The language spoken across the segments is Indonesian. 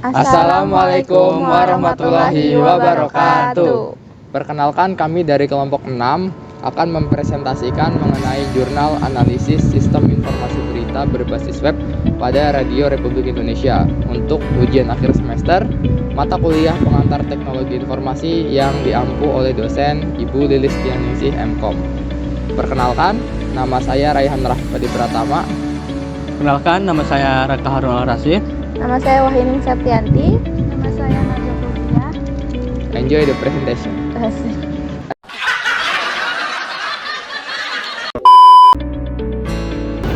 Assalamualaikum warahmatullahi wabarakatuh. Perkenalkan, kami dari kelompok 6 akan mempresentasikan mengenai jurnal analisis sistem informasi berita berbasis web pada Radio Republik Indonesia untuk ujian akhir semester mata kuliah pengantar teknologi informasi yang diampu oleh dosen Ibu Lilis Tianingsih MKOM. Perkenalkan, nama saya Raihan Rahmadi Pratama. Perkenalkan, nama saya Raka Harun Al-Rasyid. Nama saya Wahyuning Septianti. Nama saya Najwa Kuldia. Enjoy the presentation.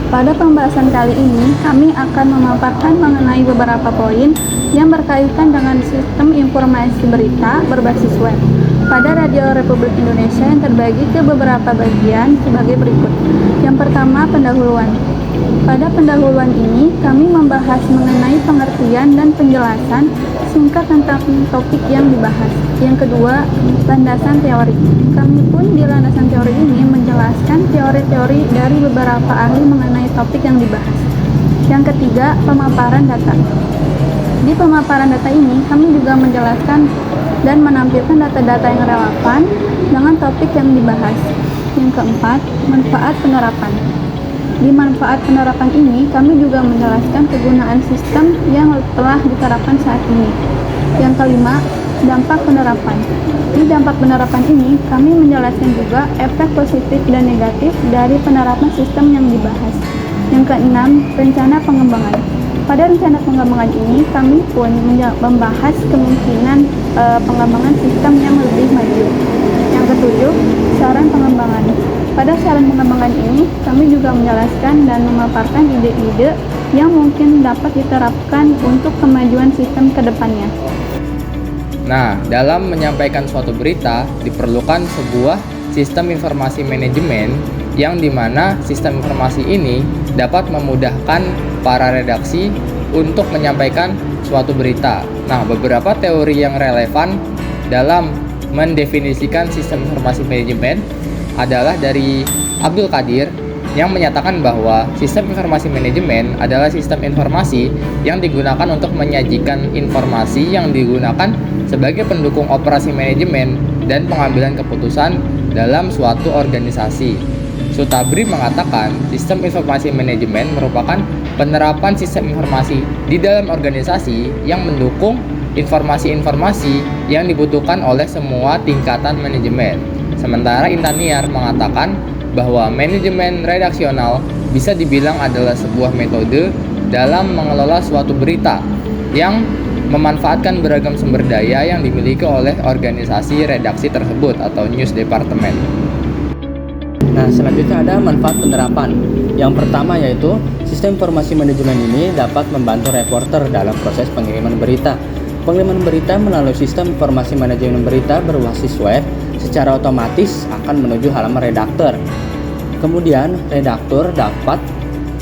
Pada pembahasan kali ini, kami akan memaparkan mengenai beberapa poin yang berkaitan dengan sistem informasi berita berbasis web pada Radio Republik Indonesia yang terbagi ke beberapa bagian sebagai berikut. Yang pertama, pendahuluan. Pada pendahuluan ini, kami membahas mengenai pengertian dan penjelasan singkat tentang topik yang dibahas. Yang kedua, landasan teori. Kami pun di landasan teori ini menjelaskan teori-teori dari beberapa ahli mengenai topik yang dibahas. Yang ketiga, pemaparan data. Di pemaparan data ini, kami juga menjelaskan dan menampilkan data-data yang relevan dengan topik yang dibahas. Yang keempat, manfaat penerapan. Di manfaat penerapan ini, kami juga menjelaskan kegunaan sistem yang telah diterapkan saat ini. Yang kelima, dampak penerapan. Di dampak penerapan ini, kami menjelaskan juga efek positif dan negatif dari penerapan sistem yang dibahas. Yang keenam, rencana pengembangan. Pada rencana pengembangan ini, kami pun membahas kemungkinan pengembangan sistem yang lebih maju. Yang ketujuh, saran pengembangan. Pada saran pengembangan ini, kami juga menjelaskan dan memaparkan ide-ide yang mungkin dapat diterapkan untuk kemajuan sistem ke depannya. Nah, dalam menyampaikan suatu berita, diperlukan sebuah sistem informasi manajemen yang dimana sistem informasi ini dapat memudahkan para redaksi untuk menyampaikan suatu berita. Nah, beberapa teori yang relevan dalam mendefinisikan sistem informasi manajemen adalah dari Abdul Qadir yang menyatakan bahwa sistem informasi manajemen adalah sistem informasi yang digunakan untuk menyajikan informasi yang digunakan sebagai pendukung operasi manajemen dan pengambilan keputusan dalam suatu organisasi. Sutabri mengatakan sistem informasi manajemen merupakan penerapan sistem informasi di dalam organisasi yang mendukung informasi-informasi yang dibutuhkan oleh semua tingkatan manajemen. Sementara Intaniar mengatakan bahwa manajemen redaksional bisa dibilang adalah sebuah metode dalam mengelola suatu berita yang memanfaatkan beragam sumber daya yang dimiliki oleh organisasi redaksi tersebut atau news department. Nah, selanjutnya ada manfaat penerapan. Yang pertama yaitu sistem informasi manajemen ini dapat membantu reporter dalam proses pengiriman berita. Pengiriman berita melalui sistem informasi manajemen berita berbasis web secara otomatis akan menuju halaman redaktur. Kemudian, redaktur dapat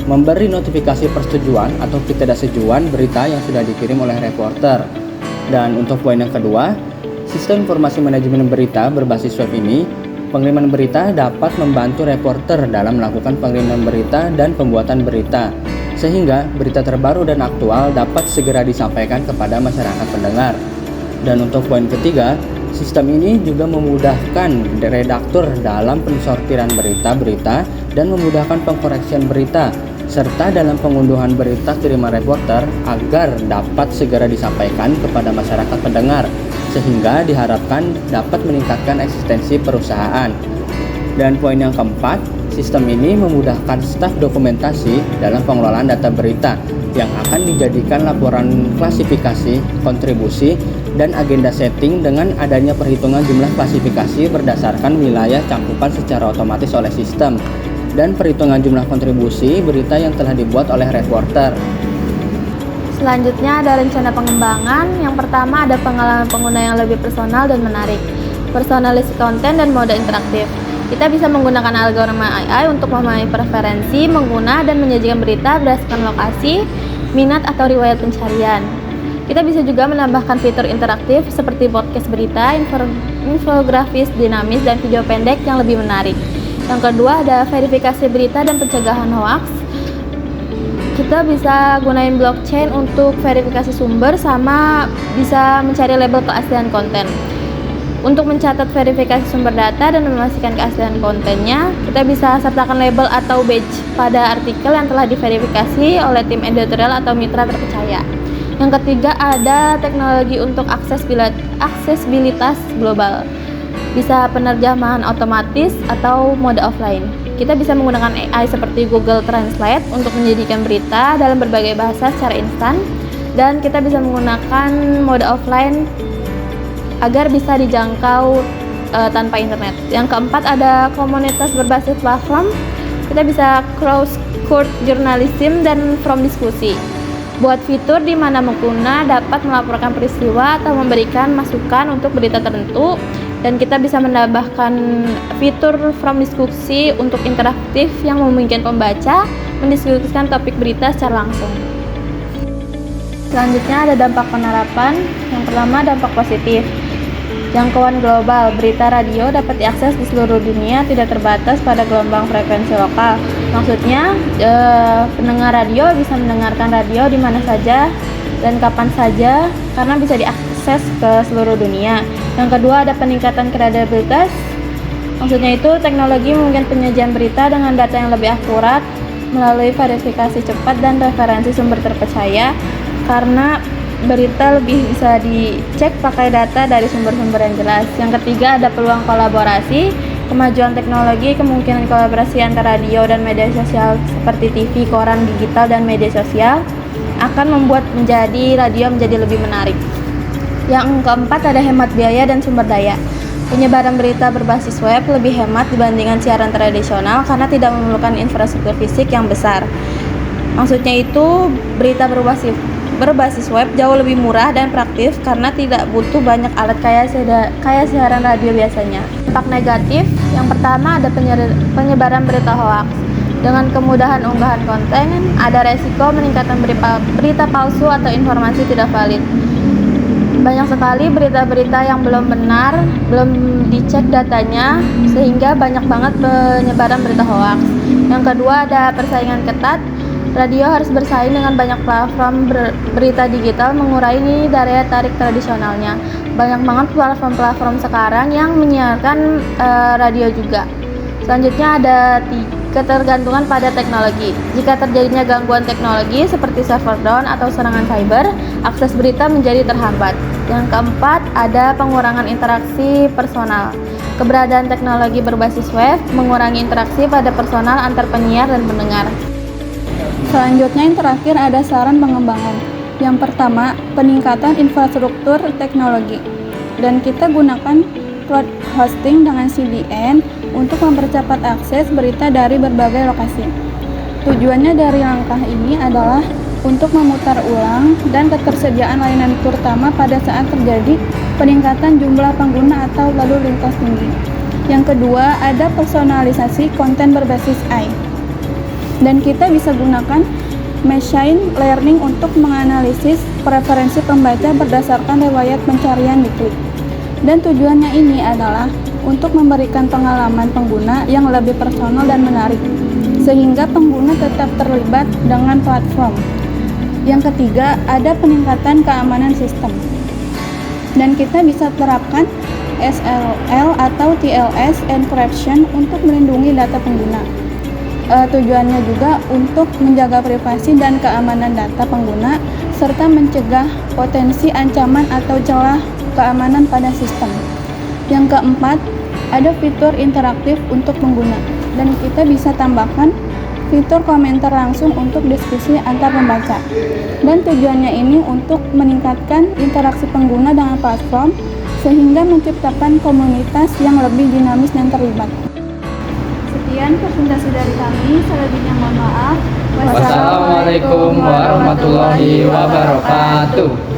memberi notifikasi persetujuan atau ketidaksetujuan berita yang sudah dikirim oleh reporter. Dan untuk poin yang kedua, sistem informasi manajemen berita berbasis web ini, pengiriman berita dapat membantu reporter dalam melakukan pengiriman berita dan pembuatan berita, sehingga berita terbaru dan aktual dapat segera disampaikan kepada masyarakat pendengar. Dan untuk poin ketiga, sistem ini juga memudahkan redaktur dalam pensortiran berita-berita dan memudahkan pengkoreksian berita, serta dalam pengunduhan berita kiriman reporter agar dapat segera disampaikan kepada masyarakat pendengar, sehingga diharapkan dapat meningkatkan eksistensi perusahaan. Dan poin yang keempat, sistem ini memudahkan staf dokumentasi dalam pengelolaan data berita yang akan dijadikan laporan klasifikasi, kontribusi, dan agenda setting dengan adanya perhitungan jumlah klasifikasi berdasarkan wilayah cangkupan secara otomatis oleh sistem, dan perhitungan jumlah kontribusi berita yang telah dibuat oleh reporter. Selanjutnya ada rencana pengembangan. Yang pertama ada pengalaman pengguna yang lebih personal dan menarik, personalisasi konten dan mode interaktif. Kita bisa menggunakan algoritma AI untuk memahami preferensi pengguna dan menyajikan berita berdasarkan lokasi, minat atau riwayat pencarian. Kita bisa juga menambahkan fitur interaktif seperti podcast berita, infografis dinamis, dan video pendek yang lebih menarik. Yang kedua ada verifikasi berita dan pencegahan hoaks. kita bisa gunain blockchain untuk verifikasi sumber sama bisa mencari label keaslian konten. Untuk mencatat verifikasi sumber data dan memastikan keaslian kontennya, kita bisa sertakan label atau badge pada artikel yang telah diverifikasi oleh tim editorial atau mitra terpercaya. Yang ketiga, ada teknologi untuk aksesibilitas global. Bisa penerjemahan otomatis atau mode offline. Kita bisa menggunakan AI seperti Google Translate untuk menjadikan berita dalam berbagai bahasa secara instan, dan kita bisa menggunakan mode offline agar bisa dijangkau tanpa internet. Yang keempat, ada komunitas berbasis platform. Kita bisa cross-court journalism dan from diskusi. Buat fitur di mana pengguna dapat melaporkan peristiwa atau memberikan masukan untuk berita tertentu, dan kita bisa menambahkan fitur from diskusi untuk interaktif yang memungkinkan pembaca mendiskusikan topik berita secara langsung. Selanjutnya ada dampak penerapan. Yang pertama, dampak positif. Jangkauan global, berita radio dapat diakses di seluruh dunia, tidak terbatas pada gelombang frekuensi lokal. Maksudnya, pendengar radio bisa mendengarkan radio di mana saja dan kapan saja karena bisa diakses ke seluruh dunia. Yang kedua, ada peningkatan kredibilitas. Maksudnya itu, teknologi memungkinkan penyajian berita dengan data yang lebih akurat melalui verifikasi cepat dan referensi sumber terpercaya, karena berita lebih bisa dicek pakai data dari sumber-sumber yang jelas. Yang ketiga, ada peluang kolaborasi. Kemajuan teknologi, kemungkinan kolaborasi antara radio dan media sosial seperti TV, koran, digital, dan media sosial akan membuat radio menjadi lebih menarik. Yang keempat, ada hemat biaya dan sumber daya. Penyebaran berita berbasis web lebih hemat dibandingkan siaran tradisional karena tidak memerlukan infrastruktur fisik yang besar. Maksudnya itu, berita berbasis web jauh lebih murah dan praktis karena tidak butuh banyak alat kayak siaran radio biasanya. Dampak negatif, yang pertama ada penyebaran berita hoax. Dengan kemudahan unggahan konten, ada resiko meningkatkan berita palsu atau informasi tidak valid. Banyak sekali berita-berita yang belum benar, belum dicek datanya, sehingga banyak banget penyebaran berita hoax. Yang kedua, ada persaingan ketat. Radio harus bersaing dengan banyak platform berita digital, mengurangi daya tarik tradisionalnya. Banyak banget platform-platform sekarang yang menyiarkan radio juga. Selanjutnya ada ketergantungan pada teknologi. Jika terjadinya gangguan teknologi seperti server down atau serangan cyber, akses berita menjadi terhambat. Yang keempat, ada pengurangan interaksi personal. Keberadaan teknologi berbasis web mengurangi interaksi pada personal antar penyiar dan pendengar. Selanjutnya yang terakhir ada saran pengembangan. Yang pertama, peningkatan infrastruktur teknologi. Dan kita gunakan cloud hosting dengan CDN untuk mempercepat akses berita dari berbagai lokasi. Tujuannya dari langkah ini adalah untuk memutar ulang dan ketersediaan layanan terutama pada saat terjadi peningkatan jumlah pengguna atau lalu lintas tinggi. Yang kedua, ada personalisasi konten berbasis AI. Dan kita bisa gunakan machine learning untuk menganalisis preferensi pembaca berdasarkan riwayat pencarian di klik. Dan tujuannya ini adalah untuk memberikan pengalaman pengguna yang lebih personal dan menarik, sehingga pengguna tetap terlibat dengan platform. Yang ketiga, ada peningkatan keamanan sistem. Dan kita bisa terapkan SSL atau TLS encryption untuk melindungi data pengguna. Tujuannya juga untuk menjaga privasi dan keamanan data pengguna serta mencegah potensi ancaman atau celah keamanan pada sistem. Yang keempat, ada fitur interaktif untuk pengguna dan kita bisa tambahkan fitur komentar langsung untuk diskusi antar pembaca. Dan tujuannya ini untuk meningkatkan interaksi pengguna dengan platform sehingga menciptakan komunitas yang lebih dinamis dan terlibat. Sekian presentasi dari kami, selebihnya mohon maaf. Wassalamualaikum warahmatullahi wabarakatuh.